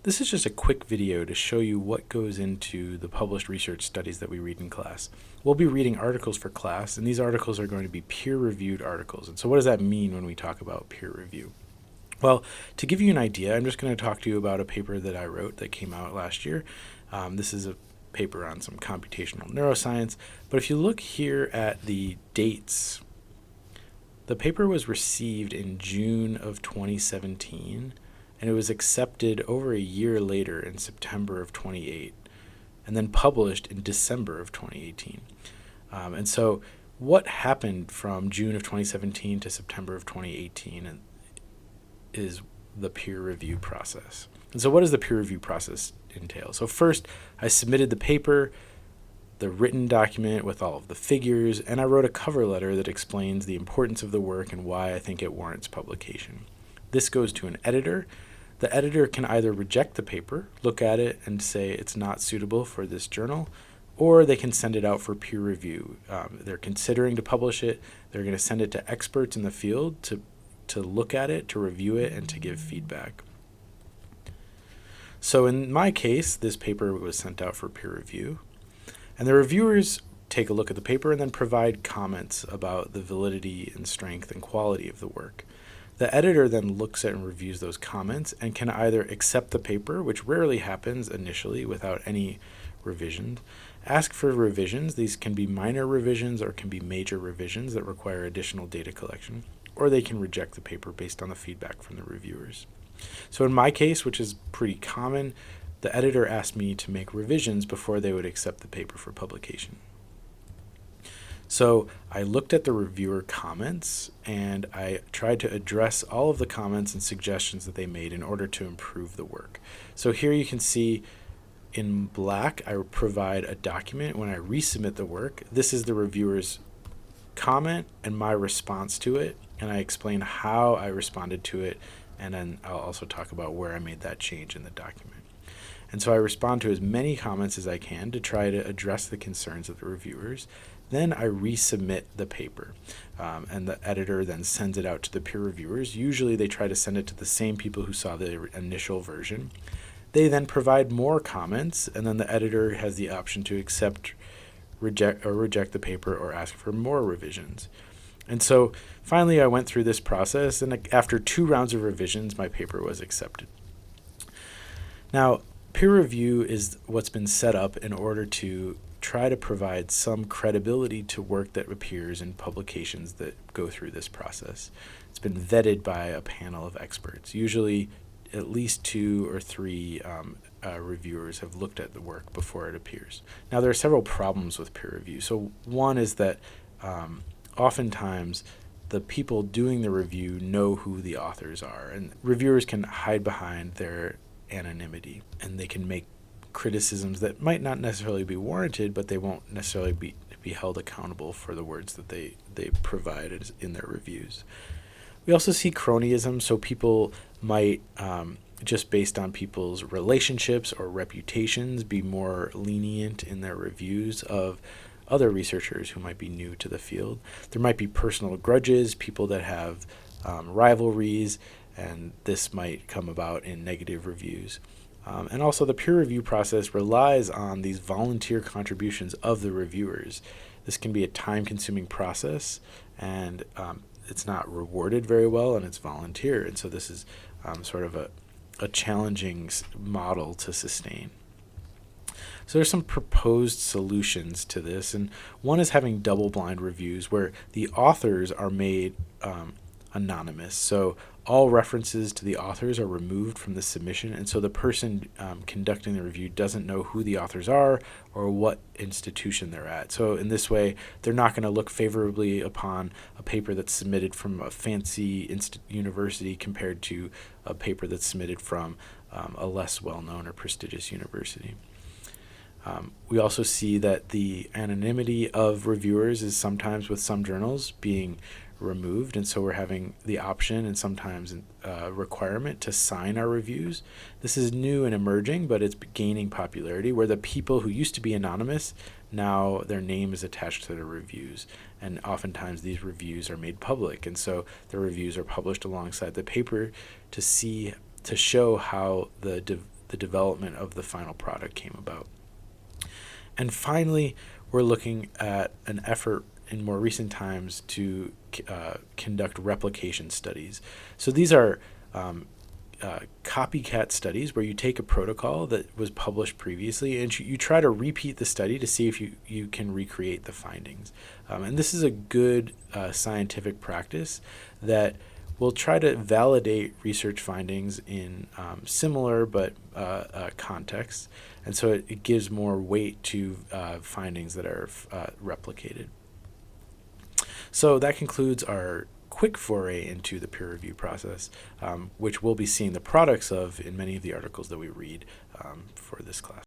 This is just a quick video to show you what goes into the published research studies that we read in class. We'll be reading articles for class, and these articles are going to be peer-reviewed articles. And so what does that mean when we talk about peer review? Well, to give you an idea, I'm just going to talk to you about a paper that I wrote that came out last year. This is a paper on some computational neuroscience, but if you look here at the dates, the paper was received in June of 2017, and it was accepted over a year later in September of 2018, and then published in December of 2018. And so what happened from June of 2017 to September of 2018 is the peer review process. And so what does the peer review process entail? So first, I submitted the paper, the written document with all of the figures, and I wrote a cover letter that explains the importance of the work and why I think it warrants publication. This goes to an editor. The editor can either reject the paper, look at it, and say it's not suitable for this journal, or they can send it out for peer review. They're considering to publish it. They're going to send it to experts in the field to look at it, to review it, and to give feedback. So in my case, this paper was sent out for peer review, and the reviewers take a look at the paper and then provide comments about the validity and strength and quality of the work. The editor then looks at and reviews those comments and can either accept the paper, which rarely happens initially without any revisions, ask for revisions. These can be minor revisions or can be major revisions that require additional data collection, or they can reject the paper based on the feedback from the reviewers. So in my case, which is pretty common, the editor asked me to make revisions before they would accept the paper for publication. So I looked at the reviewer comments and I tried to address all of the comments and suggestions that they made in order to improve the work. So here you can see in black, I provide a document when I resubmit the work. This is the reviewer's comment and my response to it, and I explain how I responded to it, and then I'll also talk about where I made that change in the document. And so I respond to as many comments as I can to try to address the concerns of the reviewers. Then I resubmit the paper, and the editor then sends it out to the peer reviewers. Usually they try to send it to the same people who saw the initial version. They then provide more comments, and then the editor has the option to accept, reject the paper or ask for more revisions. And so finally I went through this process, and after 2 rounds of revisions, my paper was accepted. Now, peer review is what's been set up in order to try to provide some credibility to work that appears in publications that go through this process. It's been vetted by a panel of experts. Usually at least 2 or 3 reviewers have looked at the work before it appears. Now, there are several problems with peer review. So one is that oftentimes the people doing the review know who the authors are, and reviewers can hide behind their anonymity, and they can make criticisms that might not necessarily be warranted, but they won't necessarily be held accountable for the words that they provided in their reviews. We also see cronyism, so people might, just based on people's relationships or reputations, be more lenient in their reviews of other researchers who might be new to the field. There might be personal grudges, people that have rivalries, and this might come about in negative reviews. And also the peer review process relies on these volunteer contributions of the reviewers. This can be a time-consuming process, and it's not rewarded very well, and it's volunteer. And so this is sort of a challenging model to sustain. So there's some proposed solutions to this, and one is having double-blind reviews where the authors are made anonymous. So all references to the authors are removed from the submission, and so the person conducting the review doesn't know who the authors are or what institution they're at. So in this way, they're not going to look favorably upon a paper that's submitted from a fancy university compared to a paper that's submitted from a less well-known or prestigious university. We also see that the anonymity of reviewers is sometimes with some journals being removed, and so we're having the option and sometimes a requirement to sign our reviews. This is new and emerging, but it's gaining popularity, where the people who used to be anonymous, now their name is attached to their reviews, and oftentimes these reviews are made public, and so the reviews are published alongside the paper to show how the the development of the final product came about. And finally, we're looking at an effort in more recent times to conduct replication studies. So these are copycat studies where you take a protocol that was published previously and you try to repeat the study to see if you can recreate the findings. And this is a good scientific practice that will try to validate research findings in similar but contexts. And so it gives more weight to findings that are replicated. So that concludes our quick foray into the peer review process, which we'll be seeing the products of in many of the articles that we read for this class.